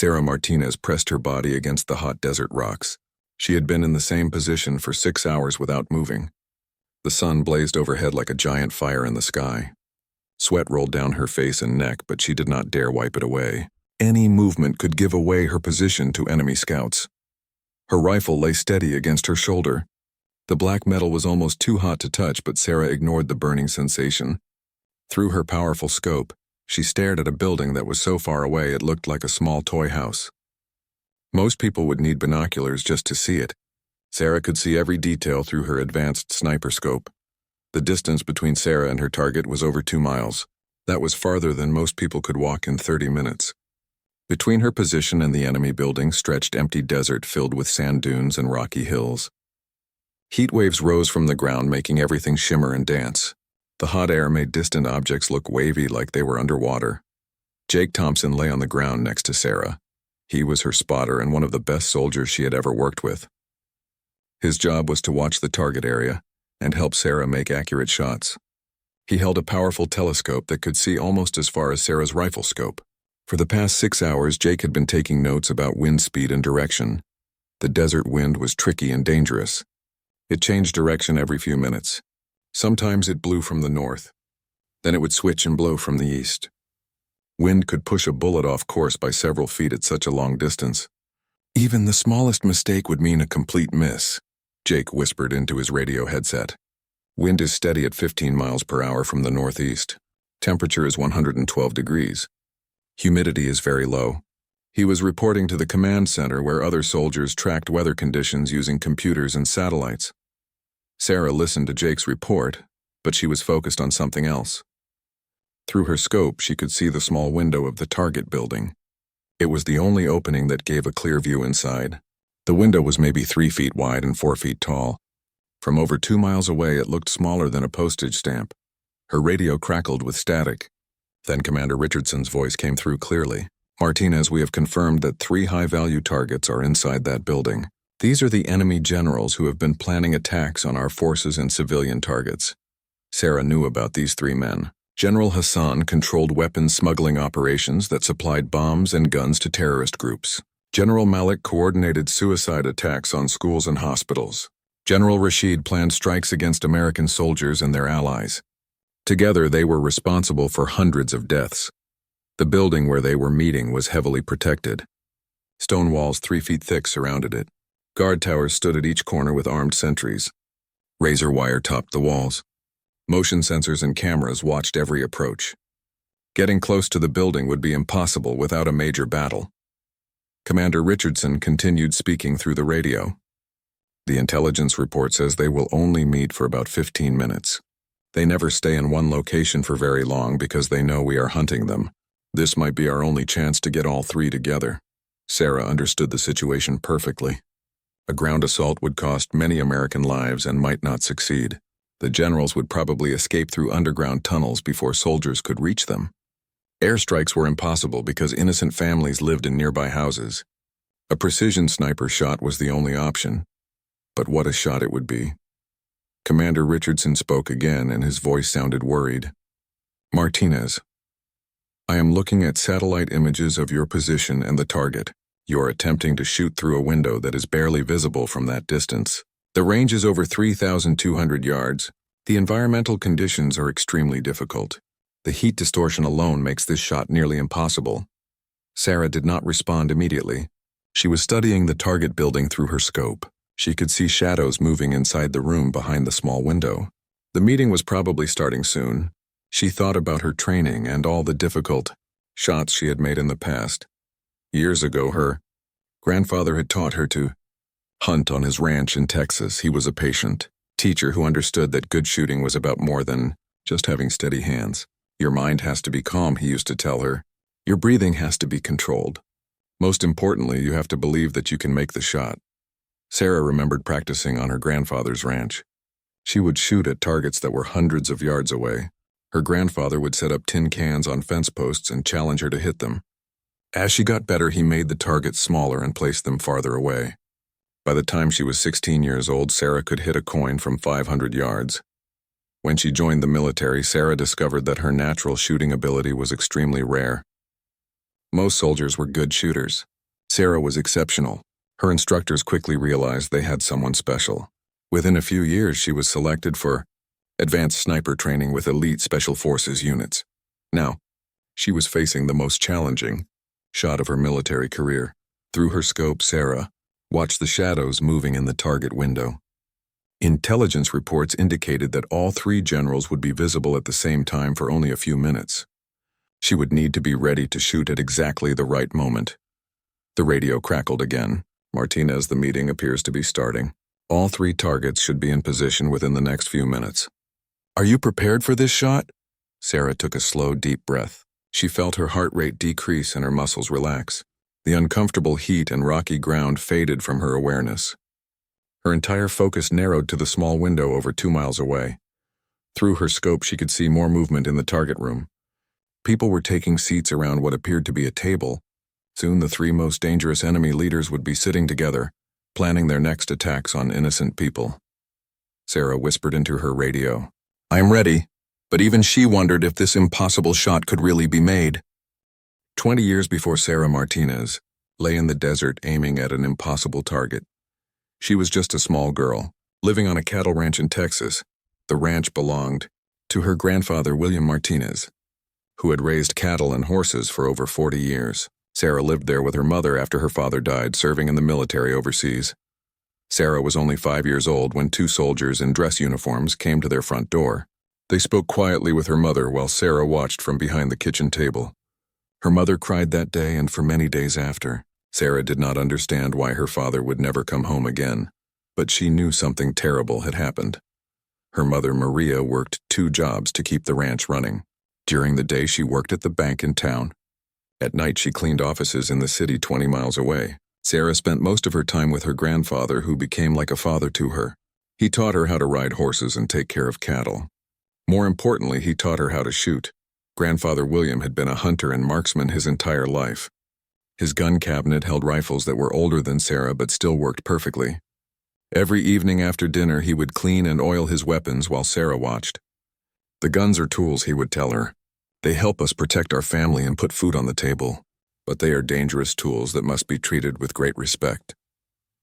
Sarah Martinez pressed her body against the hot desert rocks. She had been in the same position for 6 hours without moving. The sun blazed overhead like a giant fire in the sky. Sweat rolled down her face and neck, but she did not dare wipe it away. Any movement could give away her position to enemy scouts. Her rifle lay steady against her shoulder. The black metal was almost too hot to touch, but Sarah ignored the burning sensation. Through her powerful scope, she stared at a building that was so far away it looked like a small toy house. Most people would need binoculars just to see it. Sarah could see every detail through her advanced sniper scope. The distance between Sarah and her target was over 2 miles. That was farther than most people could walk in 30 minutes. Between her position and the enemy building stretched empty desert filled with sand dunes and rocky hills. Heat waves rose from the ground, making everything shimmer and dance. The hot air made distant objects look wavy like they were underwater. Jake Thompson lay on the ground next to Sarah. He was her spotter and one of the best soldiers she had ever worked with. His job was to watch the target area and help Sarah make accurate shots. He held a powerful telescope that could see almost as far as Sarah's rifle scope. For the past 6 hours, Jake had been taking notes about wind speed and direction. The desert wind was tricky and dangerous. It changed direction every few minutes. Sometimes it blew from the north. Then it would switch and blow from the east. Wind could push a bullet off course by several feet at such a long distance. Even the smallest mistake would mean a complete miss, Jake whispered into his radio headset. Wind is steady at 15 miles per hour from the northeast. Temperature is 112 degrees. Humidity is very low. He was reporting to the command center where other soldiers tracked weather conditions using computers and satellites. Sarah listened to Jake's report, but she was focused on something else. Through her scope, she could see the small window of the target building. It was the only opening that gave a clear view inside. The window was maybe 3 feet wide and 4 feet tall. From over 2 miles away, it looked smaller than a postage stamp. Her radio crackled with static. Then Commander Richardson's voice came through clearly. "Martinez, we have confirmed that 3 high-value targets are inside that building. These are the enemy generals who have been planning attacks on our forces and civilian targets." Sarah knew about these 3 men. General Hassan controlled weapons smuggling operations that supplied bombs and guns to terrorist groups. General Malik coordinated suicide attacks on schools and hospitals. General Rashid planned strikes against American soldiers and their allies. Together, they were responsible for hundreds of deaths. The building where they were meeting was heavily protected. Stone walls 3 feet thick surrounded it. Guard towers stood at each corner with armed sentries. Razor wire topped the walls. Motion sensors and cameras watched every approach. Getting close to the building would be impossible without a major battle. Commander Richardson continued speaking through the radio. "The intelligence report says they will only meet for about 15 minutes. They never stay in one location for very long because they know we are hunting them. This might be our only chance to get all 3 together." Sarah understood the situation perfectly. A ground assault would cost many American lives and might not succeed. The generals would probably escape through underground tunnels before soldiers could reach them. Airstrikes were impossible because innocent families lived in nearby houses. A precision sniper shot was the only option. But what a shot it would be. Commander Richardson spoke again, and his voice sounded worried. "Martinez, I am looking at satellite images of your position and the target. You are attempting to shoot through a window that is barely visible from that distance. The range is over 3,200 yards. The environmental conditions are extremely difficult. The heat distortion alone makes this shot nearly impossible." Sarah did not respond immediately. She was studying the target building through her scope. She could see shadows moving inside the room behind the small window. The meeting was probably starting soon. She thought about her training and all the difficult shots she had made in the past. Years ago, her grandfather had taught her to hunt on his ranch in Texas. He was a patient teacher who understood that good shooting was about more than just having steady hands. "Your mind has to be calm," he used to tell her. "Your breathing has to be controlled. Most importantly, you have to believe that you can make the shot." Sarah remembered practicing on her grandfather's ranch. She would shoot at targets that were hundreds of yards away. Her grandfather would set up tin cans on fence posts and challenge her to hit them. As she got better, he made the targets smaller and placed them farther away. By the time she was 16 years old, Sarah could hit a coin from 500 yards. When she joined the military, Sarah discovered that her natural shooting ability was extremely rare. Most soldiers were good shooters. Sarah was exceptional. Her instructors quickly realized they had someone special. Within a few years, she was selected for advanced sniper training with elite special forces units. Now, she was facing the most challenging shot of her military career. Through her scope, Sarah watched the shadows moving in the target window. Intelligence reports indicated that all three generals would be visible at the same time for only a few minutes. She would need to be ready to shoot at exactly the right moment. The radio crackled again. Martinez, the meeting appears to be starting. All three targets should be in position within the next few minutes. Are you prepared for this shot? Sarah took a slow, deep breath. She felt her heart rate decrease and her muscles relax. The uncomfortable heat and rocky ground faded from her awareness. Her entire focus narrowed to the small window over 2 miles away. Through her scope, she could see more movement in the target room. People were taking seats around what appeared to be a table. Soon the three most dangerous enemy leaders would be sitting together, planning their next attacks on innocent people. Sarah whispered into her radio, "I'm ready," but even she wondered if this impossible shot could really be made. 20 years before Sarah Martinez lay in the desert aiming at an impossible target. She was just a small girl, living on a cattle ranch in Texas. The ranch belonged to her grandfather, William Martinez, who had raised cattle and horses for over 40 years. Sarah lived there with her mother after her father died, serving in the military overseas. Sarah was only 5 years old when 2 soldiers in dress uniforms came to their front door. They spoke quietly with her mother while Sarah watched from behind the kitchen table. Her mother cried that day and for many days after. Sarah did not understand why her father would never come home again, but she knew something terrible had happened. Her mother, Maria, worked 2 jobs to keep the ranch running. During the day, she worked at the bank in town. At night, she cleaned offices in the city 20 miles away. Sarah spent most of her time with her grandfather, who became like a father to her. He taught her how to ride horses and take care of cattle. More importantly, he taught her how to shoot. Grandfather William had been a hunter and marksman his entire life. His gun cabinet held rifles that were older than Sarah but still worked perfectly. Every evening after dinner, he would clean and oil his weapons while Sarah watched. "The guns are tools," he would tell her. "They help us protect our family and put food on the table, but they are dangerous tools that must be treated with great respect."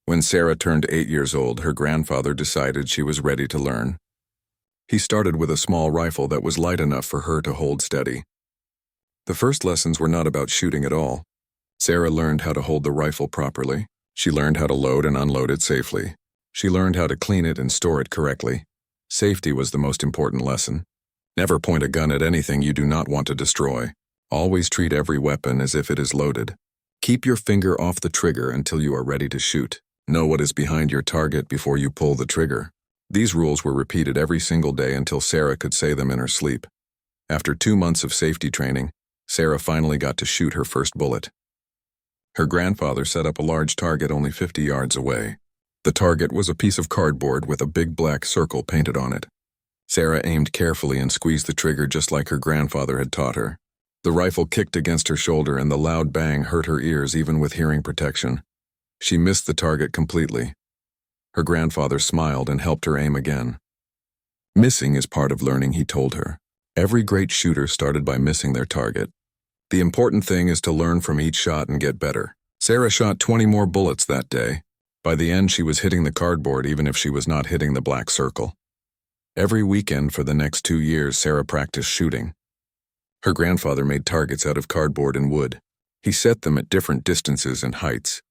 When Sarah turned 8 years old, her grandfather decided she was ready to learn. He started with a small rifle that was light enough for her to hold steady. The first lessons were not about shooting at all. Sarah learned how to hold the rifle properly. She learned how to load and unload it safely. She learned how to clean it and store it correctly. Safety was the most important lesson. Never point a gun at anything you do not want to destroy. Always treat every weapon as if it is loaded. Keep your finger off the trigger until you are ready to shoot. Know what is behind your target before you pull the trigger. These rules were repeated every single day until Sarah could say them in her sleep. After 2 months of safety training, Sarah finally got to shoot her first bullet. Her grandfather set up a large target only 50 yards away. The target was a piece of cardboard with a big black circle painted on it. Sarah aimed carefully and squeezed the trigger just like her grandfather had taught her. The rifle kicked against her shoulder and the loud bang hurt her ears even with hearing protection. She missed the target completely. Her grandfather smiled and helped her aim again. "Missing is part of learning," he told her. "Every great shooter started by missing their target. The important thing is to learn from each shot and get better." Sarah shot 20 more bullets that day. By the end, she was hitting the cardboard even if she was not hitting the black circle. Every weekend for the next 2 years, Sarah practiced shooting. Her grandfather made targets out of cardboard and wood. He set them at different distances and heights.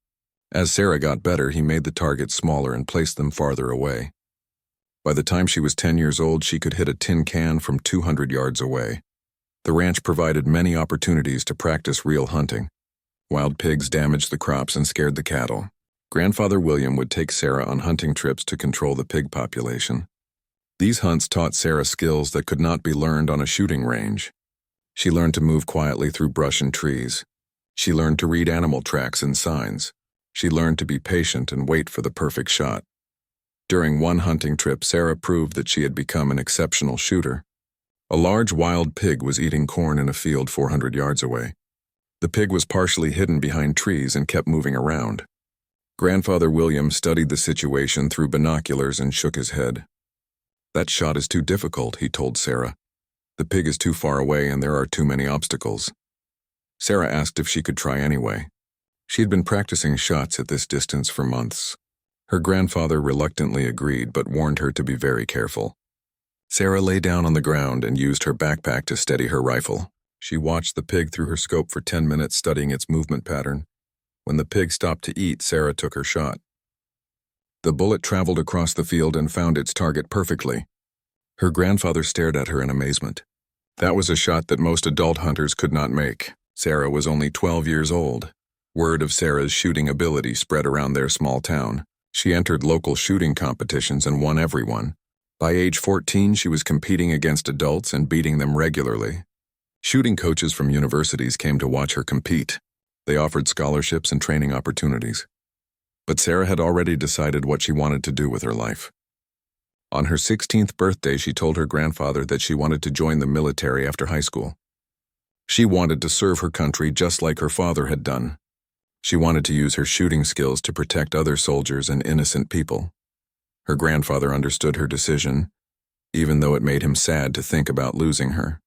As Sarah got better, he made the targets smaller and placed them farther away. By the time she was 10 years old, she could hit a tin can from 200 yards away. The ranch provided many opportunities to practice real hunting. Wild pigs damaged the crops and scared the cattle. Grandfather William would take Sarah on hunting trips to control the pig population. These hunts taught Sarah skills that could not be learned on a shooting range. She learned to move quietly through brush and trees. She learned to read animal tracks and signs. She learned to be patient and wait for the perfect shot. During one hunting trip, Sarah proved that she had become an exceptional shooter. A large wild pig was eating corn in a field 400 yards away. The pig was partially hidden behind trees and kept moving around. Grandfather William studied the situation through binoculars and shook his head. "That shot is too difficult," he told Sarah. "The pig is too far away and there are too many obstacles." Sarah asked if she could try anyway. She had been practicing shots at this distance for months. Her grandfather reluctantly agreed but warned her to be very careful. Sarah lay down on the ground and used her backpack to steady her rifle. She watched the pig through her scope for 10 minutes, studying its movement pattern. When the pig stopped to eat, Sarah took her shot. The bullet traveled across the field and found its target perfectly. Her grandfather stared at her in amazement. That was a shot that most adult hunters could not make. Sarah was only 12 years old. Word of Sarah's shooting ability spread around their small town. She entered local shooting competitions and won every one. By age 14, she was competing against adults and beating them regularly. Shooting coaches from universities came to watch her compete. They offered scholarships and training opportunities. But Sarah had already decided what she wanted to do with her life. On her 16th birthday, she told her grandfather that she wanted to join the military after high school. She wanted to serve her country just like her father had done. She wanted to use her shooting skills to protect other soldiers and innocent people. Her grandfather understood her decision, even though it made him sad to think about losing her.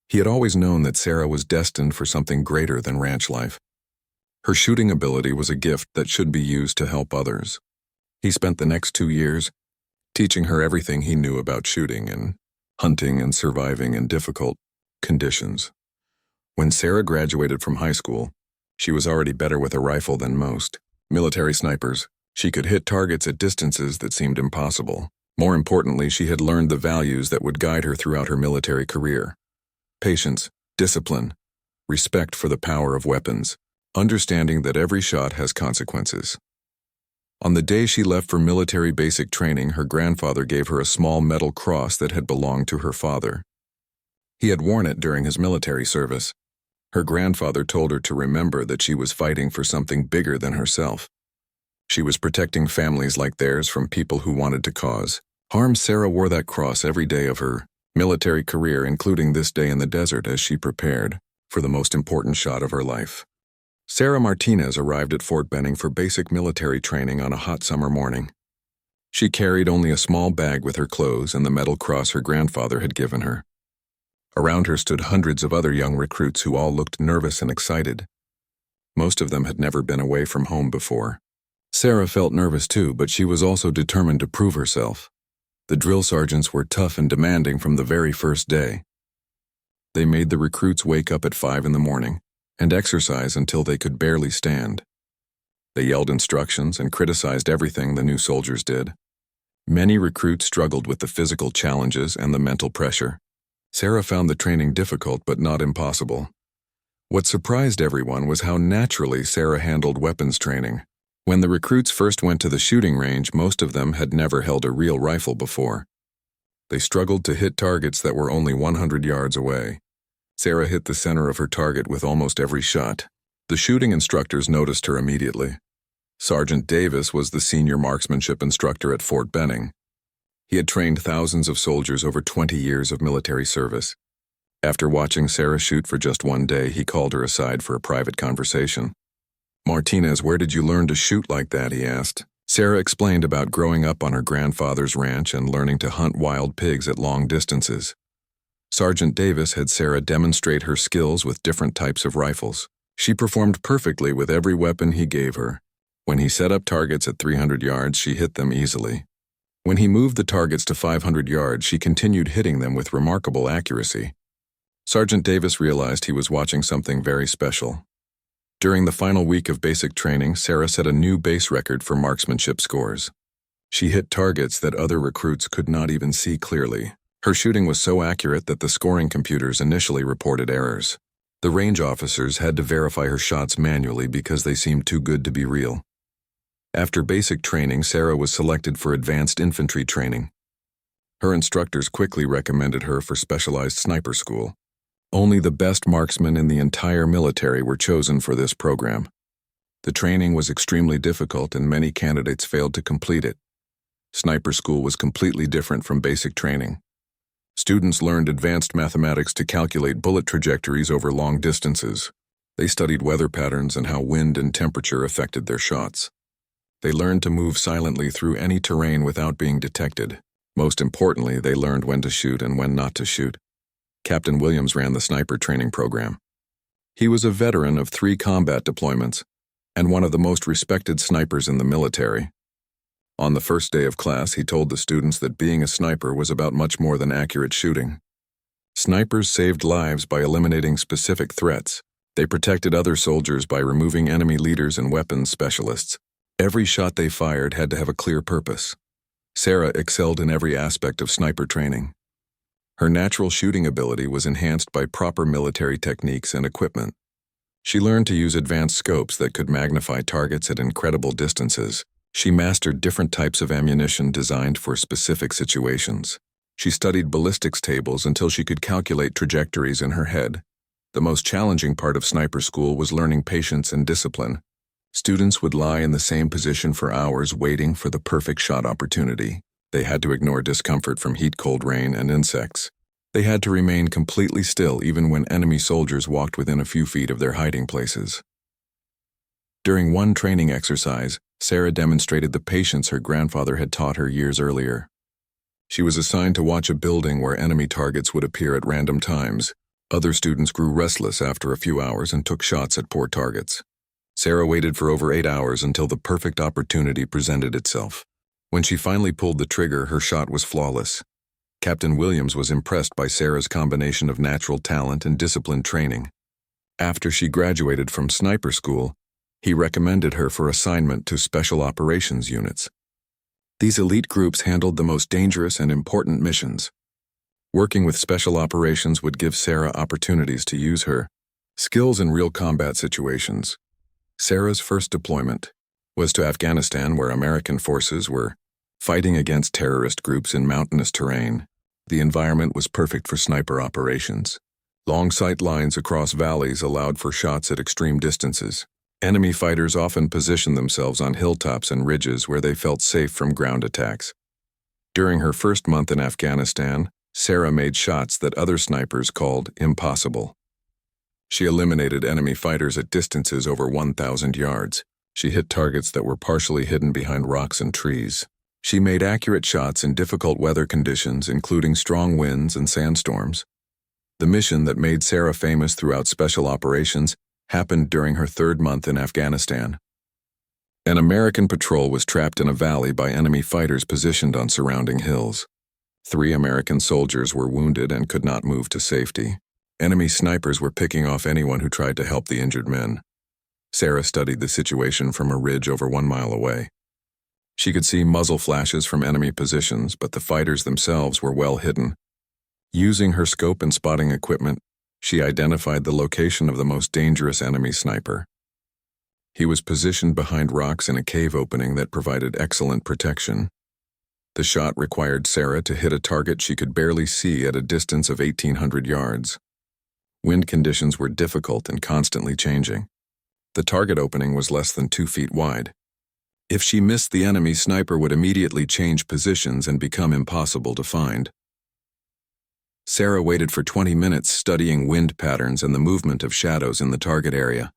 He had always known that Sarah was destined for something greater than ranch life. Her shooting ability was a gift that should be used to help others. He spent the next 2 years teaching her everything he knew about shooting and hunting and surviving in difficult conditions. When Sarah graduated from high school, she was already better with a rifle than most military snipers. She could hit targets at distances that seemed impossible. More importantly, she had learned the values that would guide her throughout her military career: patience, discipline, respect for the power of weapons, understanding that every shot has consequences. On the day she left for military basic training, her grandfather gave her a small metal cross that had belonged to her father. He had worn it during his military service. Her grandfather told her to remember that she was fighting for something bigger than herself. She was protecting families like theirs from people who wanted to cause harm. Sarah wore that cross every day of her military career, including this day in the desert as she prepared for the most important shot of her life. Sarah Martinez arrived at Fort Benning for basic military training on a hot summer morning. She carried only a small bag with her clothes and the metal cross her grandfather had given her. Around her stood hundreds of other young recruits who all looked nervous and excited. Most of them had never been away from home before. Sarah felt nervous too, but she was also determined to prove herself. The drill sergeants were tough and demanding from the very first day. They made the recruits wake up at 5 in the morning and exercise until they could barely stand. They yelled instructions and criticized everything the new soldiers did. Many recruits struggled with the physical challenges and the mental pressure. Sarah found the training difficult but not impossible. What surprised everyone was how naturally Sarah handled weapons training. When the recruits first went to the shooting range, most of them had never held a real rifle before. They struggled to hit targets that were only 100 yards away. Sarah hit the center of her target with almost every shot. The shooting instructors noticed her immediately. Sergeant Davis was the senior marksmanship instructor at Fort Benning. He had trained thousands of soldiers over 20 years of military service. After watching Sarah shoot for just one day, he called her aside for a private conversation. "Martinez, where did you learn to shoot like that?" he asked. Sarah explained about growing up on her grandfather's ranch and learning to hunt wild pigs at long distances. Sergeant Davis had Sarah demonstrate her skills with different types of rifles. She performed perfectly with every weapon he gave her. When he set up targets at 300 yards, she hit them easily. When he moved the targets to 500 yards, she continued hitting them with remarkable accuracy. Sergeant Davis realized he was watching something very special. During the final week of basic training, Sarah set a new base record for marksmanship scores. She hit targets that other recruits could not even see clearly. Her shooting was so accurate that the scoring computers initially reported errors. The range officers had to verify her shots manually because they seemed too good to be real. After basic training, Sarah was selected for advanced infantry training. Her instructors quickly recommended her for specialized sniper school. Only the best marksmen in the entire military were chosen for this program. The training was extremely difficult and many candidates failed to complete it. Sniper school was completely different from basic training. Students learned advanced mathematics to calculate bullet trajectories over long distances. They studied weather patterns and how wind and temperature affected their shots. They learned to move silently through any terrain without being detected. Most importantly, they learned when to shoot and when not to shoot. Captain Williams ran the sniper training program. He was a veteran of 3 combat deployments and one of the most respected snipers in the military. On the first day of class, he told the students that being a sniper was about much more than accurate shooting. Snipers saved lives by eliminating specific threats. They protected other soldiers by removing enemy leaders and weapons specialists. Every shot they fired had to have a clear purpose. Sarah excelled in every aspect of sniper training. Her natural shooting ability was enhanced by proper military techniques and equipment. She learned to use advanced scopes that could magnify targets at incredible distances. She mastered different types of ammunition designed for specific situations. She studied ballistics tables until she could calculate trajectories in her head. The most challenging part of sniper school was learning patience and discipline. Students would lie in the same position for hours waiting for the perfect shot opportunity. They had to ignore discomfort from heat, cold rain, and insects. They had to remain completely still even when enemy soldiers walked within a few feet of their hiding places. During one training exercise, Sarah demonstrated the patience her grandfather had taught her years earlier. She was assigned to watch a building where enemy targets would appear at random times. Other students grew restless after a few hours and took shots at poor targets. Sarah waited for over 8 hours until the perfect opportunity presented itself. When she finally pulled the trigger, her shot was flawless. Captain Williams was impressed by Sarah's combination of natural talent and disciplined training. After she graduated from sniper school, he recommended her for assignment to special operations units. These elite groups handled the most dangerous and important missions. Working with special operations would give Sarah opportunities to use her skills in real combat situations. Sarah's first deployment was to Afghanistan, where American forces were fighting against terrorist groups in mountainous terrain. The environment was perfect for sniper operations. Long sight lines across valleys allowed for shots at extreme distances. Enemy fighters often positioned themselves on hilltops and ridges where they felt safe from ground attacks. During her first month in Afghanistan, Sarah made shots that other snipers called impossible. She eliminated enemy fighters at distances over 1,000 yards. She hit targets that were partially hidden behind rocks and trees. She made accurate shots in difficult weather conditions, including strong winds and sandstorms. The mission that made Sarah famous throughout special operations happened during her 3rd month in Afghanistan. An American patrol was trapped in a valley by enemy fighters positioned on surrounding hills. 3 American soldiers were wounded and could not move to safety. Enemy snipers were picking off anyone who tried to help the injured men. Sarah studied the situation from a ridge over 1 mile away. She could see muzzle flashes from enemy positions, but the fighters themselves were well hidden. Using her scope and spotting equipment, she identified the location of the most dangerous enemy sniper. He was positioned behind rocks in a cave opening that provided excellent protection. The shot required Sarah to hit a target she could barely see at a distance of 1,800 yards. Wind conditions were difficult and constantly changing. The target opening was less than 2 feet wide. If she missed, the enemy sniper would immediately change positions and become impossible to find. Sarah waited for 20 minutes studying wind patterns and the movement of shadows in the target area.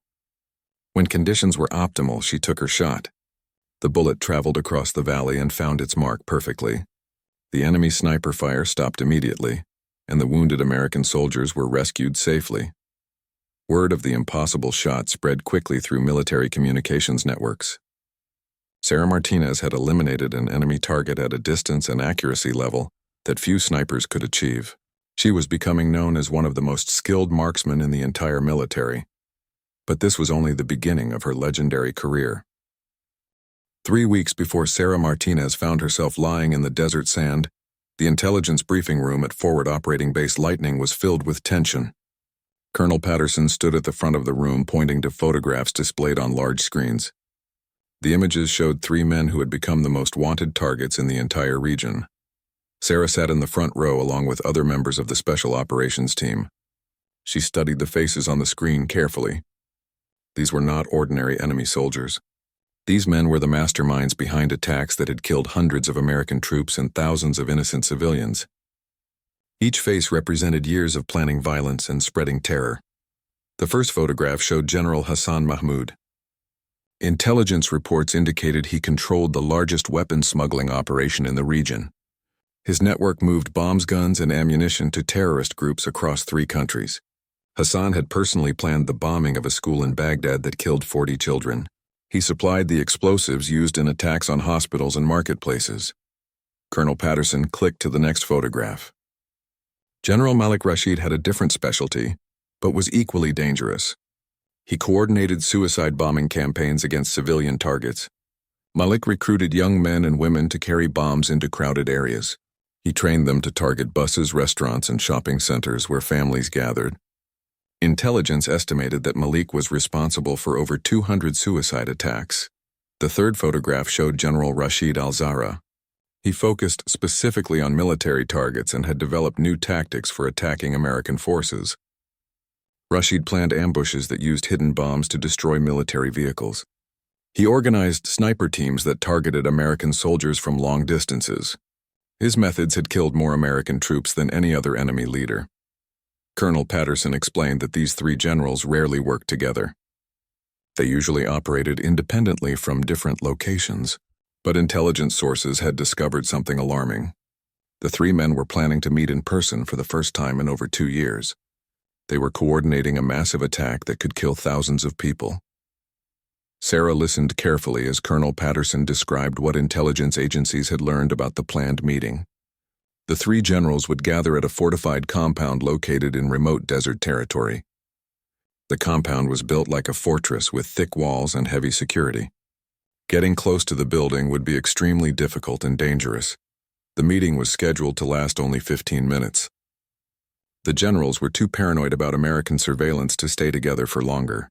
When conditions were optimal, she took her shot. The bullet traveled across the valley and found its mark perfectly. The enemy sniper fire stopped immediately, and the wounded American soldiers were rescued safely. Word of the impossible shot spread quickly through military communications networks. Sarah Martinez had eliminated an enemy target at a distance and accuracy level that few snipers could achieve. She was becoming known as one of the most skilled marksmen in the entire military. But this was only the beginning of her legendary career. 3 weeks before Sarah Martinez found herself lying in the desert sand, the intelligence briefing room at Forward Operating Base Lightning was filled with tension. Colonel Patterson stood at the front of the room pointing to photographs displayed on large screens. The images showed 3 men who had become the most wanted targets in the entire region. Sarah sat in the front row along with other members of the Special Operations team. She studied the faces on the screen carefully. These were not ordinary enemy soldiers. These men were the masterminds behind attacks that had killed hundreds of American troops and thousands of innocent civilians. Each face represented years of planning violence and spreading terror. The first photograph showed General Hassan Mahmoud. Intelligence reports indicated he controlled the largest weapons smuggling operation in the region. His network moved bombs, guns, and ammunition to terrorist groups across 3 countries. Hassan had personally planned the bombing of a school in Baghdad that killed 40 children. He supplied the explosives used in attacks on hospitals and marketplaces. Colonel Patterson clicked to the next photograph. General Malik Rashid had a different specialty, but was equally dangerous. He coordinated suicide bombing campaigns against civilian targets. Malik recruited young men and women to carry bombs into crowded areas. He trained them to target buses, restaurants, and shopping centers where families gathered. Intelligence estimated that Malik was responsible for over 200 suicide attacks. The third photograph showed General Rashid al-Zahra. He focused specifically on military targets and had developed new tactics for attacking American forces. Rashid planned ambushes that used hidden bombs to destroy military vehicles. He organized sniper teams that targeted American soldiers from long distances. His methods had killed more American troops than any other enemy leader. Colonel Patterson explained that these three generals rarely worked together. They usually operated independently from different locations, but intelligence sources had discovered something alarming. The three men were planning to meet in person for the first time in over 2 years. They were coordinating a massive attack that could kill thousands of people. Sarah listened carefully as Colonel Patterson described what intelligence agencies had learned about the planned meeting. The three generals would gather at a fortified compound located in remote desert territory. The compound was built like a fortress with thick walls and heavy security. Getting close to the building would be extremely difficult and dangerous. The meeting was scheduled to last only 15 minutes. The generals were too paranoid about American surveillance to stay together for longer.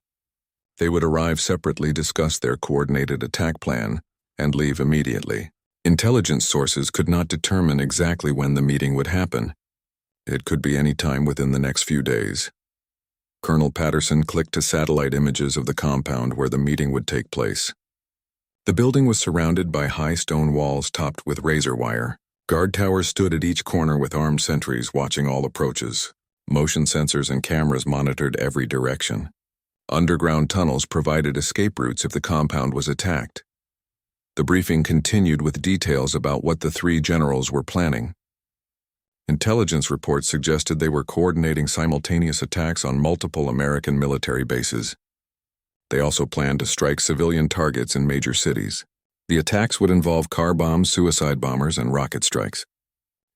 They would arrive separately, discuss their coordinated attack plan, and leave immediately. Intelligence sources could not determine exactly when the meeting would happen. It could be any time within the next few days. Colonel Patterson clicked to satellite images of the compound where the meeting would take place. The building was surrounded by high stone walls topped with razor wire. Guard towers stood at each corner with armed sentries watching all approaches. Motion sensors and cameras monitored every direction. Underground tunnels provided escape routes if the compound was attacked. The briefing continued with details about what the three generals were planning. Intelligence reports suggested they were coordinating simultaneous attacks on multiple American military bases. They also planned to strike civilian targets in major cities. The attacks would involve car bombs, suicide bombers, and rocket strikes.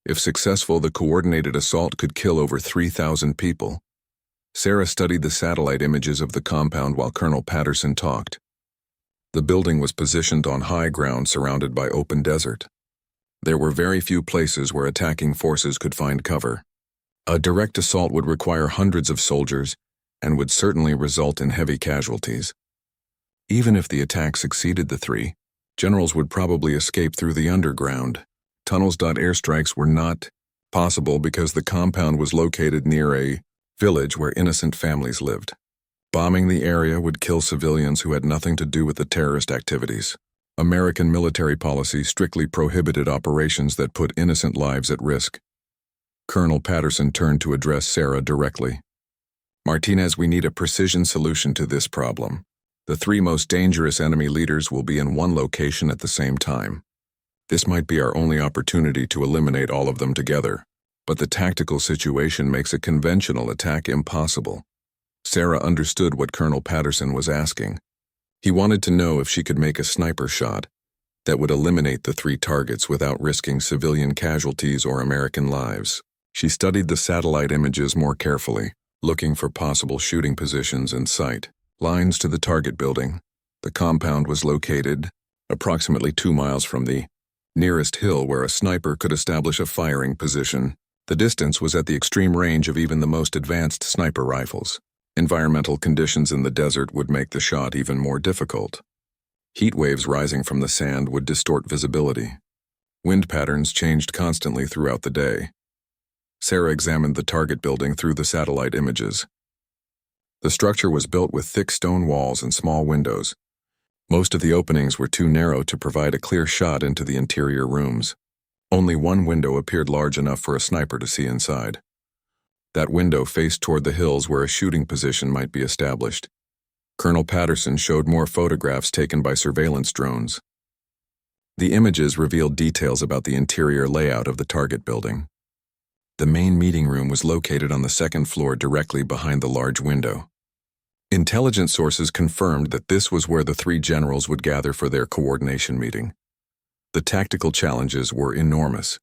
If successful, the coordinated assault could kill over 3,000 people. Sarah studied the satellite images of the compound while Colonel Patterson talked. The building was positioned on high ground surrounded by open desert. There were very few places where attacking forces could find cover. A direct assault would require hundreds of soldiers and would certainly result in heavy casualties. Even if the attack succeeded, the three generals would probably escape through the underground. Tunnels. Airstrikes were not possible because the compound was located near a village where innocent families lived. Bombing the area would kill civilians who had nothing to do with the terrorist activities. American military policy strictly prohibited operations that put innocent lives at risk. Colonel Patterson turned to address Sarah directly. Martinez, we need a precision solution to this problem. The three most dangerous enemy leaders will be in one location at the same time. This might be our only opportunity to eliminate all of them together, but the tactical situation makes a conventional attack impossible. Sarah understood what Colonel Patterson was asking. He wanted to know if she could make a sniper shot that would eliminate the three targets without risking civilian casualties or American lives. She studied the satellite images more carefully, looking for possible shooting positions in sight. Lines to the target building. The compound was located approximately 2 miles from the nearest hill where a sniper could establish a firing position. The distance was at the extreme range of even the most advanced sniper rifles. Environmental conditions in the desert would make the shot even more difficult. Heat waves rising from the sand would distort visibility. Wind patterns changed constantly throughout the day. Sarah examined the target building through the satellite images. The structure was built with thick stone walls and small windows. Most of the openings were too narrow to provide a clear shot into the interior rooms. Only one window appeared large enough for a sniper to see inside. That window faced toward the hills where a shooting position might be established. Colonel Patterson showed more photographs taken by surveillance drones. The images revealed details about the interior layout of the target building. The main meeting room was located on the second floor directly behind the large window. Intelligence sources confirmed that this was where the three generals would gather for their coordination meeting. The tactical challenges were enormous.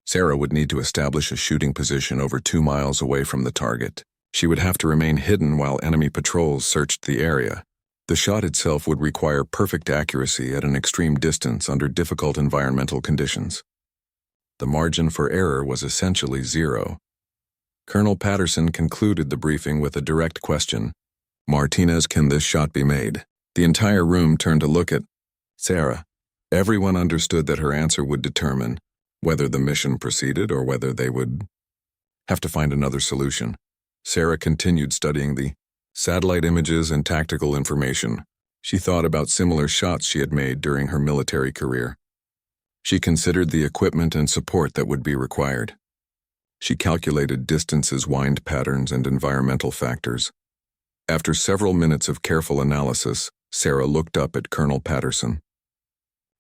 Sarah would need to establish a shooting position over 2 miles away from the target. She would have to remain hidden while enemy patrols searched the area. The shot itself would require perfect accuracy at an extreme distance under difficult environmental conditions. The margin for error was essentially zero. Colonel Patterson concluded the briefing with a direct question. "Martinez, can this shot be made?" The entire room turned to look at Sarah. Everyone understood that her answer would determine whether the mission proceeded or whether they would have to find another solution. Sarah continued studying the satellite images and tactical information. She thought about similar shots she had made during her military career. She considered the equipment and support that would be required. She calculated distances, wind patterns, and environmental factors. After several minutes of careful analysis, Sarah looked up at Colonel Patterson.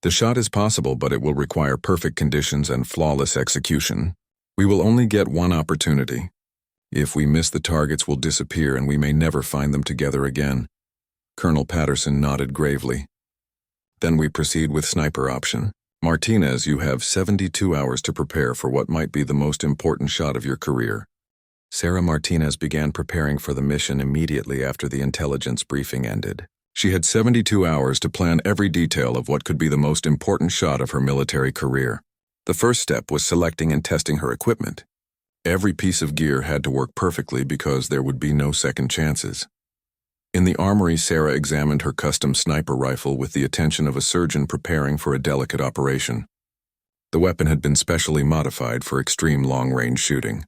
"The shot is possible, but it will require perfect conditions and flawless execution. We will only get one opportunity. If we miss, the targets will disappear and we may never find them together again." Colonel Patterson nodded gravely. "Then we proceed with sniper option. Martinez, you have 72 hours to prepare for what might be the most important shot of your career." Sarah Martinez began preparing for the mission immediately after the intelligence briefing ended. She had 72 hours to plan every detail of what could be the most important shot of her military career. The first step was selecting and testing her equipment. Every piece of gear had to work perfectly because there would be no second chances. In the armory, Sarah examined her custom sniper rifle with the attention of a surgeon preparing for a delicate operation. The weapon had been specially modified for extreme long-range shooting.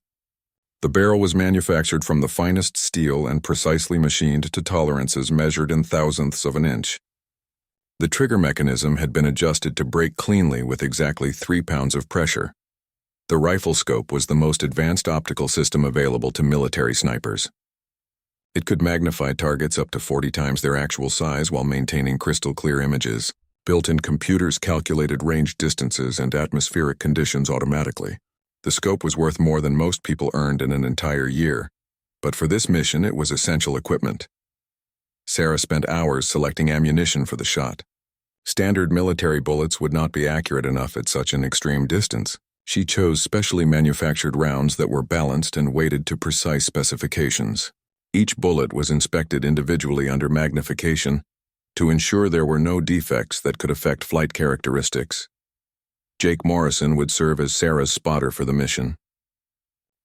The barrel was manufactured from the finest steel and precisely machined to tolerances measured in thousandths of an inch. The trigger mechanism had been adjusted to break cleanly with exactly 3 pounds of pressure. The rifle scope was the most advanced optical system available to military snipers. It could magnify targets up to 40 times their actual size while maintaining crystal-clear images. Built-in computers calculated range distances and atmospheric conditions automatically. The scope was worth more than most people earned in an entire year, but for this mission it was essential equipment. Sarah spent hours selecting ammunition for the shot. Standard military bullets would not be accurate enough at such an extreme distance. She chose specially manufactured rounds that were balanced and weighted to precise specifications. Each bullet was inspected individually under magnification to ensure there were no defects that could affect flight characteristics. Jake Morrison would serve as Sarah's spotter for the mission.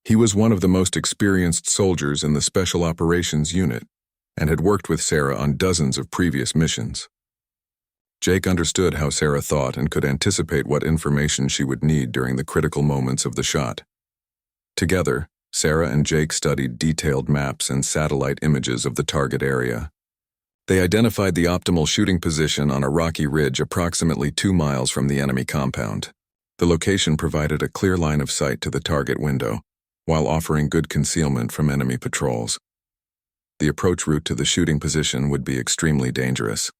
He was one of the most experienced soldiers in the Special Operations Unit and had worked with Sarah on dozens of previous missions. Jake understood how Sarah thought and could anticipate what information she would need during the critical moments of the shot. Together, Sarah and Jake studied detailed maps and satellite images of the target area. They identified the optimal shooting position on a rocky ridge approximately 2 miles from the enemy compound. The location provided a clear line of sight to the target window, while offering good concealment from enemy patrols. The approach route to the shooting position would be extremely dangerous.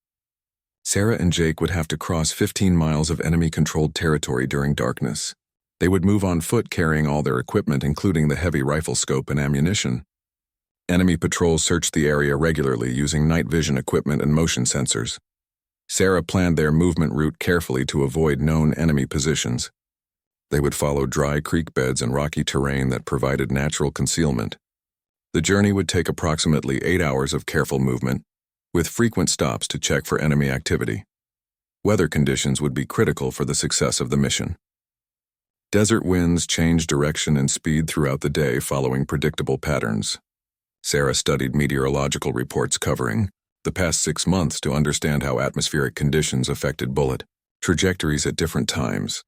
Sarah and Jake would have to cross 15 miles of enemy-controlled territory during darkness. They would move on foot carrying all their equipment, including the heavy rifle scope and ammunition. Enemy patrols searched the area regularly using night vision equipment and motion sensors. Sarah planned their movement route carefully to avoid known enemy positions. They would follow dry creek beds and rocky terrain that provided natural concealment. The journey would take approximately 8 hours of careful movement, with frequent stops to check for enemy activity. Weather conditions would be critical for the success of the mission. Desert winds changed direction and speed throughout the day following predictable patterns. Sarah studied meteorological reports covering the past 6 months to understand how atmospheric conditions affected bullet trajectories at different times.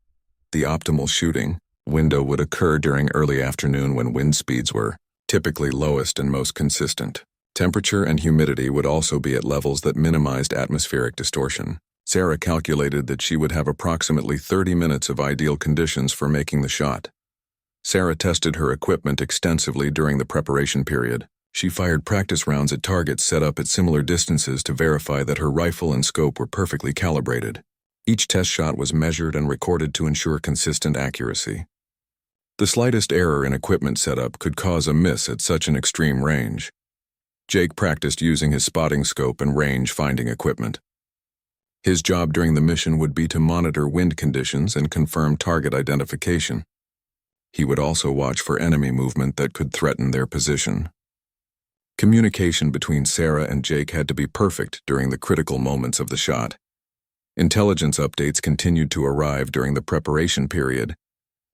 The optimal shooting window would occur during early afternoon when wind speeds were typically lowest and most consistent. Temperature and humidity would also be at levels that minimized atmospheric distortion. Sarah calculated that she would have approximately 30 minutes of ideal conditions for making the shot. Sarah tested her equipment extensively during the preparation period. She fired practice rounds at targets set up at similar distances to verify that her rifle and scope were perfectly calibrated. Each test shot was measured and recorded to ensure consistent accuracy. The slightest error in equipment setup could cause a miss at such an extreme range. Jake practiced using his spotting scope and range-finding equipment. His job during the mission would be to monitor wind conditions and confirm target identification. He would also watch for enemy movement that could threaten their position. Communication between Sarah and Jake had to be perfect during the critical moments of the shot. Intelligence updates continued to arrive during the preparation period.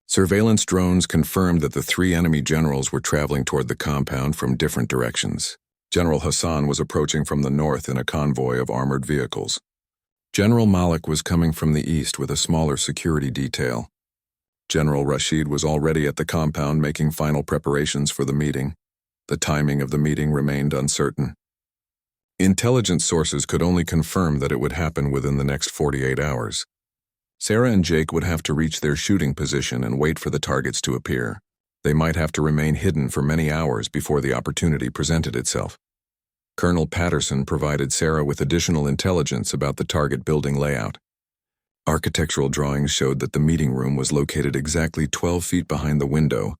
Surveillance drones confirmed that the 3 enemy generals were traveling toward the compound from different directions. General Hassan was approaching from the north in a convoy of armored vehicles. General Malik was coming from the east with a smaller security detail. General Rashid was already at the compound making final preparations for the meeting. The timing of the meeting remained uncertain. Intelligence sources could only confirm that it would happen within the next 48 hours. Sarah and Jake would have to reach their shooting position and wait for the targets to appear. They might have to remain hidden for many hours before the opportunity presented itself. Colonel Patterson provided Sarah with additional intelligence about the target building layout. Architectural drawings showed that the meeting room was located exactly 12 feet behind the window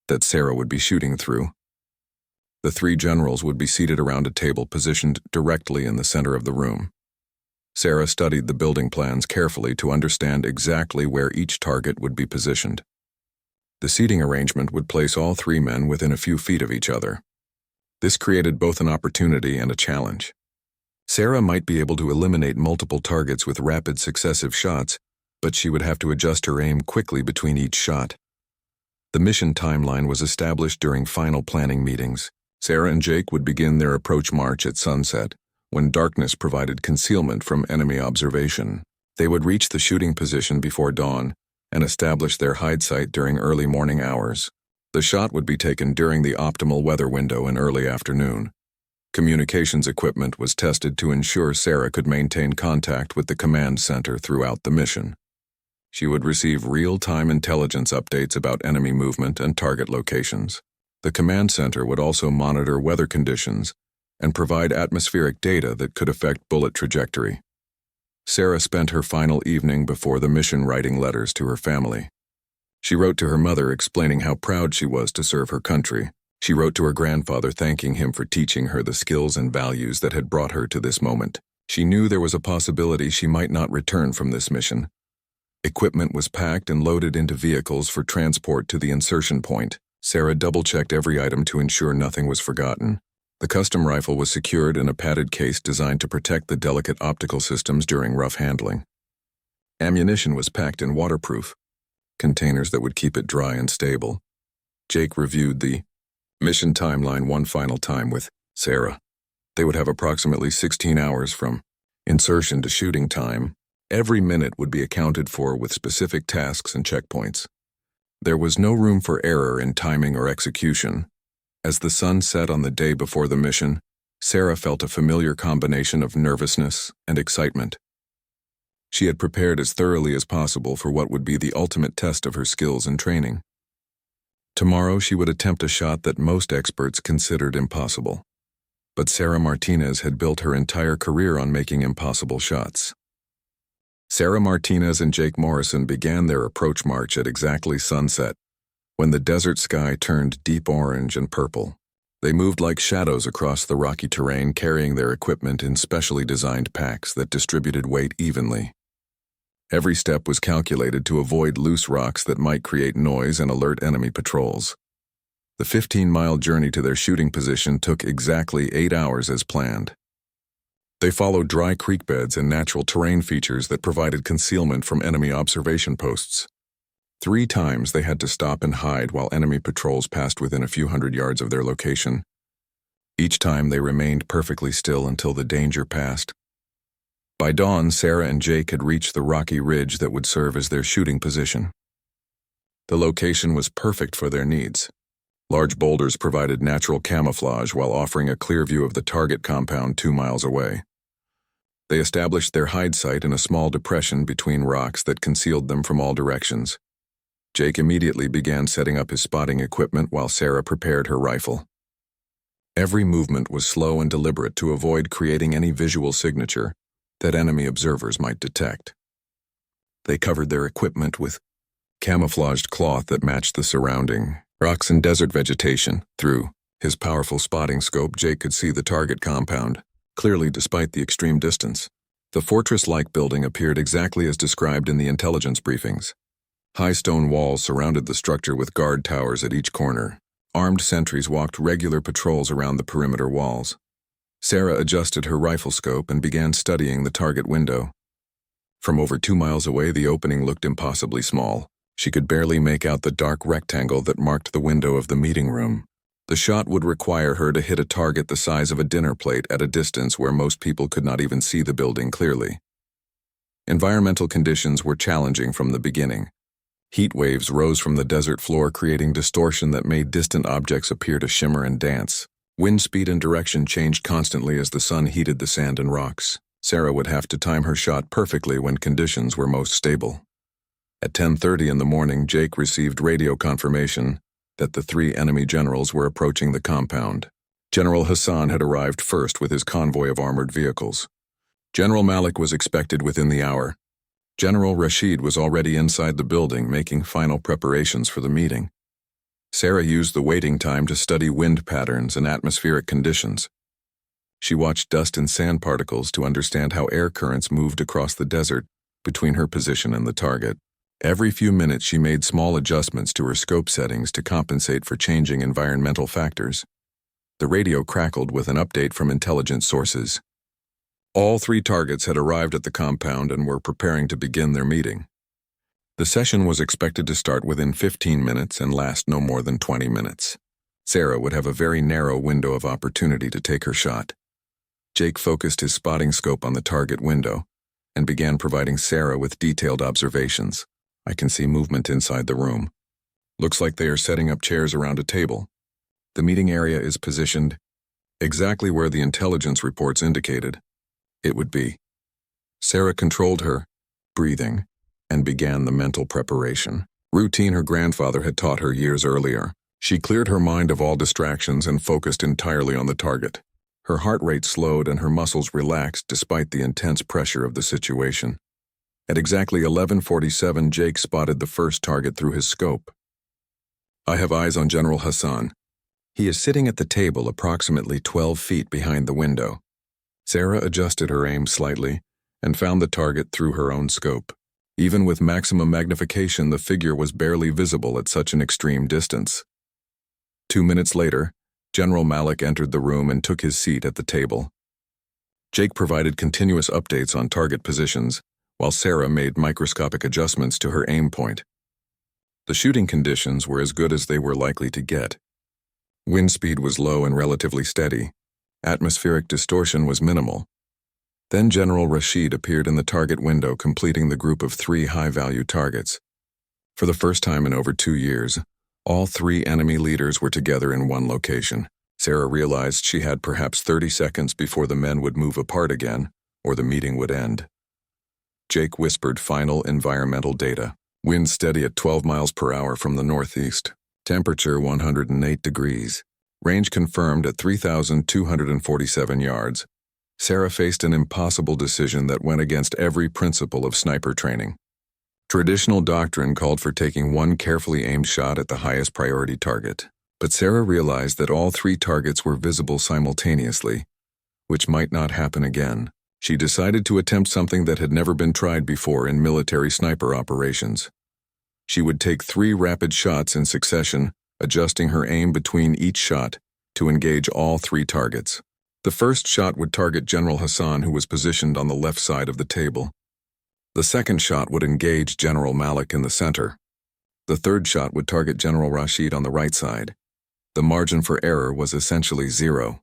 that Sarah would be shooting through. The 3 generals would be seated around a table positioned directly in the center of the room. Sarah studied the building plans carefully to understand exactly where each target would be positioned. The seating arrangement would place all 3 men within a few feet of each other. This created both an opportunity and a challenge. Sarah might be able to eliminate multiple targets with rapid successive shots, but she would have to adjust her aim quickly between each shot. The mission timeline was established during final planning meetings. Sarah and Jake would begin their approach march at sunset, when darkness provided concealment from enemy observation. They would reach the shooting position before dawn and establish their hide site during early morning hours. The shot would be taken during the optimal weather window in early afternoon. Communications equipment was tested to ensure Sarah could maintain contact with the command center throughout the mission. She would receive real-time intelligence updates about enemy movement and target locations. The command center would also monitor weather conditions and provide atmospheric data that could affect bullet trajectory. Sarah spent her final evening before the mission writing letters to her family. She wrote to her mother explaining how proud she was to serve her country. She wrote to her grandfather thanking him for teaching her the skills and values that had brought her to this moment. She knew there was a possibility she might not return from this mission. Equipment was packed and loaded into vehicles for transport to the insertion point. Sarah double-checked every item to ensure nothing was forgotten. The custom rifle was secured in a padded case designed to protect the delicate optical systems during rough handling. Ammunition was packed in waterproof containers that would keep it dry and stable. Jake reviewed the mission timeline one final time with Sarah. They would have approximately 16 hours from insertion to shooting time. Every minute would be accounted for with specific tasks and checkpoints. There was no room for error in timing or execution. As the sun set on the day before the mission, Sarah felt a familiar combination of nervousness and excitement. She had prepared as thoroughly as possible for what would be the ultimate test of her skills and training. Tomorrow she would attempt a shot that most experts considered impossible. But Sarah Martinez had built her entire career on making impossible shots. Sarah Martinez and Jake Morrison began their approach march at exactly sunset, when the desert sky turned deep orange and purple. They moved like shadows across the rocky terrain, carrying their equipment in specially designed packs that distributed weight evenly. Every step was calculated to avoid loose rocks that might create noise and alert enemy patrols. The 15-mile journey to their shooting position took exactly 8 hours as planned. They followed dry creek beds and natural terrain features that provided concealment from enemy observation posts. 3 times they had to stop and hide while enemy patrols passed within a few hundred yards of their location. Each time they remained perfectly still until the danger passed. By dawn, Sarah and Jake had reached the rocky ridge that would serve as their shooting position. The location was perfect for their needs. Large boulders provided natural camouflage while offering a clear view of the target compound 2 miles away. They established their hide site in a small depression between rocks that concealed them from all directions. Jake immediately began setting up his spotting equipment while Sarah prepared her rifle. Every movement was slow and deliberate to avoid creating any visual signature that enemy observers might detect. They covered their equipment with camouflaged cloth that matched the surrounding rocks and desert vegetation. Through his powerful spotting scope, Jake could see the target compound clearly despite the extreme distance. The fortress-like building appeared exactly as described in the intelligence briefings. High stone walls surrounded the structure with guard towers at each corner. Armed sentries walked regular patrols around the perimeter walls. Sarah adjusted her rifle scope and began studying the target window. From over 2 miles away, the opening looked impossibly small. She could barely make out the dark rectangle that marked the window of the meeting room. The shot would require her to hit a target the size of a dinner plate at a distance where most people could not even see the building clearly. Environmental conditions were challenging from the beginning. Heat waves rose from the desert floor, creating distortion that made distant objects appear to shimmer and dance. Wind speed and direction changed constantly as the sun heated the sand and rocks. Sarah would have to time her shot perfectly when conditions were most stable. At 10:30 in the morning, Jake received radio confirmation that the 3 enemy generals were approaching the compound. General Hassan had arrived first with his convoy of armored vehicles. General Malik was expected within the hour. General Rashid was already inside the building, making final preparations for the meeting. Sarah used the waiting time to study wind patterns and atmospheric conditions. She watched dust and sand particles to understand how air currents moved across the desert between her position and the target. Every few minutes, she made small adjustments to her scope settings to compensate for changing environmental factors. The radio crackled with an update from intelligence sources. All 3 targets had arrived at the compound and were preparing to begin their meeting. The session was expected to start within 15 minutes and last no more than 20 minutes. Sarah would have a very narrow window of opportunity to take her shot. Jake focused his spotting scope on the target window and began providing Sarah with detailed observations. I can see movement inside the room. Looks like they are setting up chairs around a table. The meeting area is positioned exactly where the intelligence reports indicated it would be. Sarah controlled her breathing and began the mental preparation. Routine her grandfather had taught her years earlier. She cleared her mind of all distractions and focused entirely on the target. Her heart rate slowed and her muscles relaxed despite the intense pressure of the situation. At exactly 11:47, Jake spotted the first target through his scope. I have eyes on General Hassan. He is sitting at the table approximately 12 feet behind the window. Sarah adjusted her aim slightly and found the target through her own scope. Even with maximum magnification, the figure was barely visible at such an extreme distance. 2 minutes later, General Malik entered the room and took his seat at the table. Jake provided continuous updates on target positions, while Sarah made microscopic adjustments to her aim point. The shooting conditions were as good as they were likely to get. Wind speed was low and relatively steady. Atmospheric distortion was minimal. Then General Rashid appeared in the target window, completing the group of 3 high-value targets. For the first time in over 2 years, all 3 enemy leaders were together in one location. Sarah realized she had perhaps 30 seconds before the men would move apart again, or the meeting would end. Jake whispered final environmental data. Wind steady at 12 miles per hour from the northeast. Temperature 108 degrees. Range confirmed at 3,247 yards. Sarah faced an impossible decision that went against every principle of sniper training. Traditional doctrine called for taking one carefully aimed shot at the highest priority target. But Sarah realized that all 3 targets were visible simultaneously, which might not happen again. She decided to attempt something that had never been tried before in military sniper operations. She would take 3 rapid shots in succession, adjusting her aim between each shot to engage all 3 targets. The first shot would target General Hassan, who was positioned on the left side of the table. The second shot would engage General Malik in the center. The third shot would target General Rashid on the right side. The margin for error was essentially 0.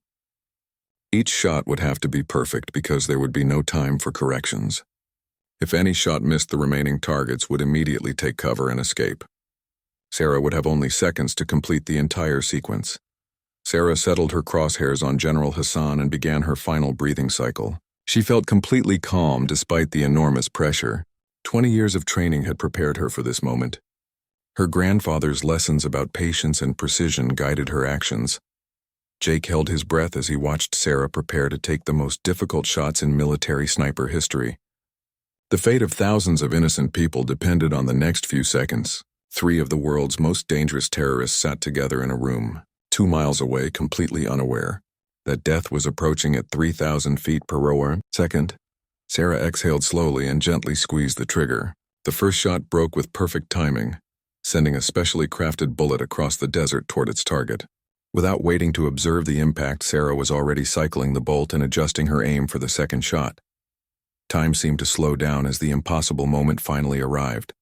Each shot would have to be perfect because there would be no time for corrections. If any shot missed, the remaining targets would immediately take cover and escape. Sarah would have only seconds to complete the entire sequence. Sarah settled her crosshairs on General Hassan and began her final breathing cycle. She felt completely calm despite the enormous pressure. 20 years of training had prepared her for this moment. Her grandfather's lessons about patience and precision guided her actions. Jake held his breath as he watched Sarah prepare to take the most difficult shots in military sniper history. The fate of thousands of innocent people depended on the next few seconds. Three of the world's most dangerous terrorists sat together in a room, 2 miles away, completely unaware that death was approaching at 3,000 feet per hour. Second, Sarah exhaled slowly and gently squeezed the trigger. The first shot broke with perfect timing, sending a specially crafted bullet across the desert toward its target. Without waiting to observe the impact, Sarah was already cycling the bolt and adjusting her aim for the second shot. Time seemed to slow down as the impossible moment finally arrived.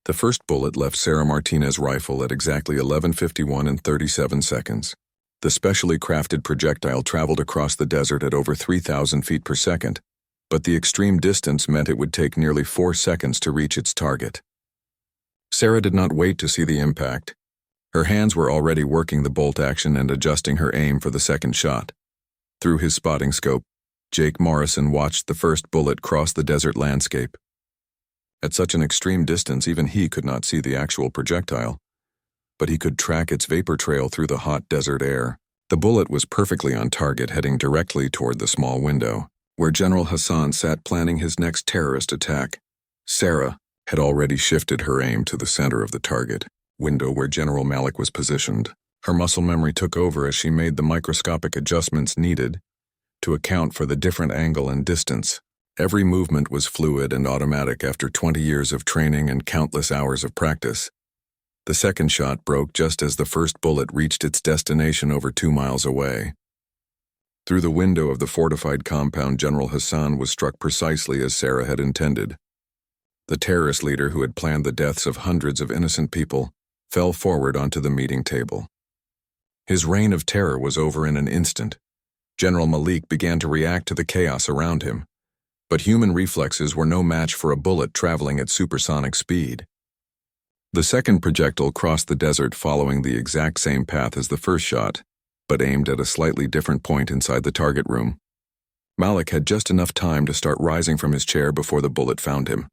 The first bullet left Sarah Martinez's rifle at exactly 11:51 and 37 seconds. The specially crafted projectile traveled across the desert at over 3,000 feet per second, but the extreme distance meant it would take nearly 4 seconds to reach its target. Sarah did not wait to see the impact. Her hands were already working the bolt action and adjusting her aim for the second shot. Through his spotting scope, Jake Morrison watched the first bullet cross the desert landscape. At such an extreme distance, even he could not see the actual projectile, but he could track its vapor trail through the hot desert air. The bullet was perfectly on target, heading directly toward the small window where General Hassan sat planning his next terrorist attack. Sarah had already shifted her aim to the center of the target window where General Malik was positioned. Her muscle memory took over as she made the microscopic adjustments needed to account for the different angle and distance. Every movement was fluid and automatic after 20 years of training and countless hours of practice. The second shot broke just as the first bullet reached its destination over 2 miles away. Through the window of the fortified compound, General Hassan was struck precisely as Sarah had intended. The terrorist leader who had planned the deaths of hundreds of innocent people fell forward onto the meeting table. His reign of terror was over in an instant. General Malik began to react to the chaos around him, but human reflexes were no match for a bullet traveling at supersonic speed. The second projectile crossed the desert following the exact same path as the first shot, but aimed at a slightly different point inside the target room. Malik had just enough time to start rising from his chair before the bullet found him.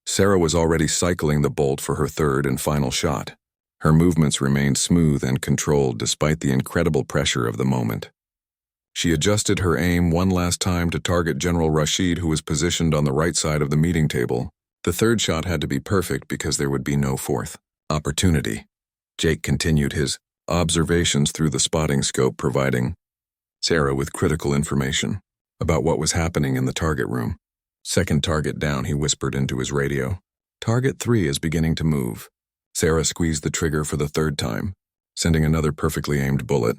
Sarah was already cycling the bolt for her third and final shot. Her movements remained smooth and controlled despite the incredible pressure of the moment. She adjusted her aim one last time to target General Rashid, who was positioned on the right side of the meeting table. The third shot had to be perfect because there would be no fourth opportunity. Jake continued his observations through the spotting scope, providing Sarah with critical information about what was happening in the target room. "Second target down," he whispered into his radio. "Target 3 is beginning to move." Sarah squeezed the trigger for the third time, sending another perfectly aimed bullet.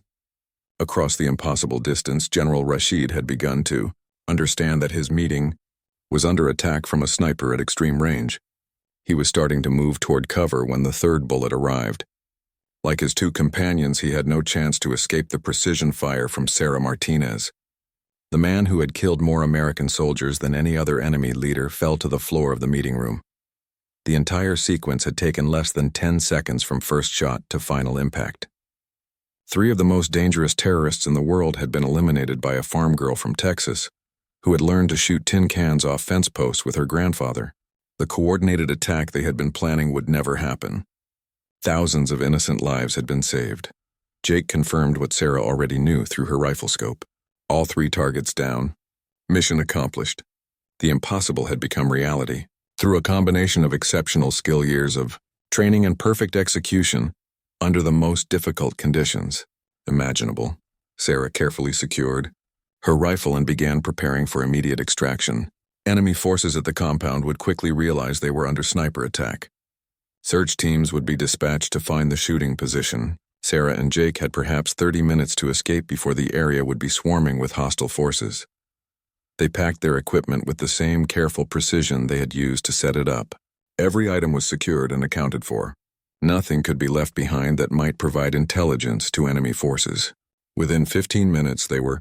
Across the impossible distance, General Rashid had begun to understand that his meeting was under attack from a sniper at extreme range. He was starting to move toward cover when the third bullet arrived. Like his two companions, he had no chance to escape the precision fire from Sarah Martinez. The man who had killed more American soldiers than any other enemy leader fell to the floor of the meeting room. The entire sequence had taken less than 10 seconds from first shot to final impact. 3 of the most dangerous terrorists in the world had been eliminated by a farm girl from Texas, who had learned to shoot tin cans off fence posts with her grandfather. The coordinated attack they had been planning would never happen. Thousands of innocent lives had been saved. Jake confirmed what Sarah already knew through her rifle scope. All 3 targets down. Mission accomplished. The impossible had become reality. Through a combination of exceptional skill, years of training, and perfect execution, under the most difficult conditions imaginable, Sarah carefully secured her rifle and began preparing for immediate extraction. Enemy forces at the compound would quickly realize they were under sniper attack. Search teams would be dispatched to find the shooting position. Sarah and Jake had perhaps 30 minutes to escape before the area would be swarming with hostile forces. They packed their equipment with the same careful precision they had used to set it up. Every item was secured and accounted for. Nothing could be left behind that might provide intelligence to enemy forces. Within 15 minutes, they were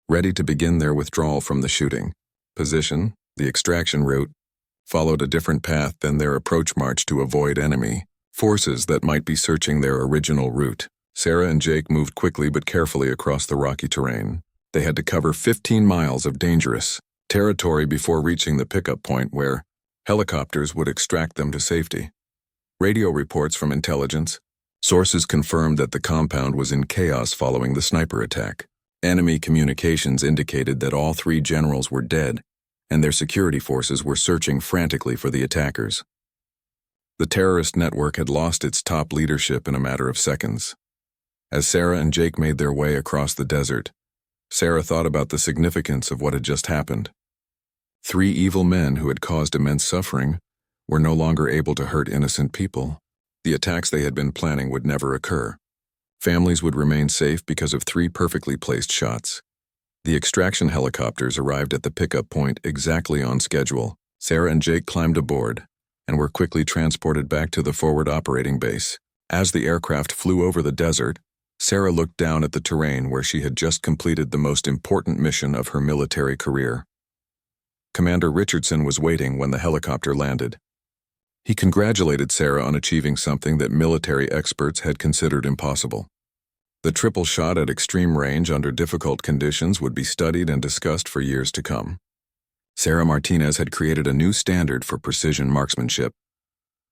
ready to begin their withdrawal from the shooting position. The extraction route followed a different path than their approach march to avoid enemy forces that might be searching their original route. Sarah and Jake moved quickly but carefully across the rocky terrain. They had to cover 15 miles of dangerous territory before reaching the pickup point where helicopters would extract them to safety. Radio reports from intelligence sources confirmed that the compound was in chaos following the sniper attack. Enemy communications indicated that all 3 generals were dead, and their security forces were searching frantically for the attackers. The terrorist network had lost its top leadership in a matter of seconds. As Sarah and Jake made their way across the desert, Sarah thought about the significance of what had just happened. 3 evil men who had caused immense suffering were no longer able to hurt innocent people. The attacks they had been planning would never occur. Families would remain safe because of 3 perfectly placed shots. The extraction helicopters arrived at the pickup point exactly on schedule. Sarah and Jake climbed aboard and were quickly transported back to the forward operating base. As the aircraft flew over the desert, Sarah looked down at the terrain where she had just completed the most important mission of her military career. Commander Richardson was waiting when the helicopter landed. He congratulated Sarah on achieving something that military experts had considered impossible. The triple shot at extreme range under difficult conditions would be studied and discussed for years to come. Sarah Martinez had created a new standard for precision marksmanship.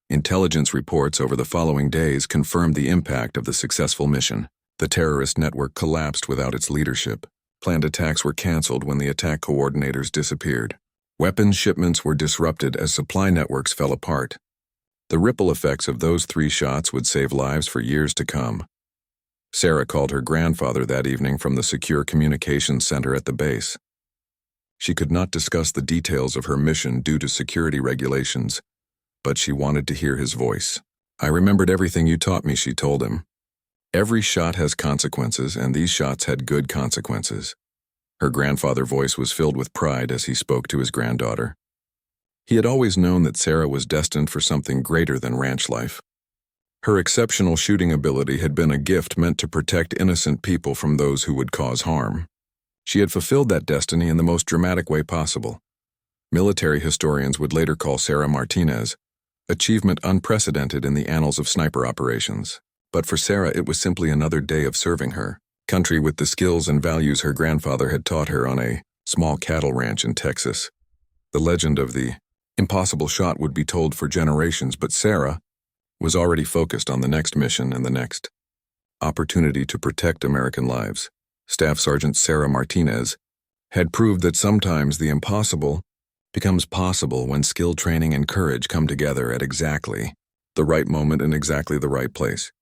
Intelligence reports over the following days confirmed the impact of the successful mission. The terrorist network collapsed without its leadership. Planned attacks were canceled when the attack coordinators disappeared. Weapons shipments were disrupted as supply networks fell apart. The ripple effects of those 3 shots would save lives for years to come. Sarah called her grandfather that evening from the secure communications center at the base. She could not discuss the details of her mission due to security regulations, but she wanted to hear his voice. "I remembered everything you taught me," she told him. "Every shot has consequences, and these shots had good consequences." Her grandfather's voice was filled with pride as he spoke to his granddaughter. He had always known that Sarah was destined for something greater than ranch life. Her exceptional shooting ability had been a gift meant to protect innocent people from those who would cause harm. She had fulfilled that destiny in the most dramatic way possible. Military historians would later call Sarah Martinez achievement unprecedented in the annals of sniper operations. But for Sarah, it was simply another day of serving her country with the skills and values her grandfather had taught her on a small cattle ranch in Texas. The legend of the impossible shot would be told for generations, but Sarah was already focused on the next mission and the next opportunity to protect American lives. Staff Sergeant Sarah Martinez had proved that sometimes the impossible becomes possible when skill training and courage come together at exactly the right moment in exactly the right place.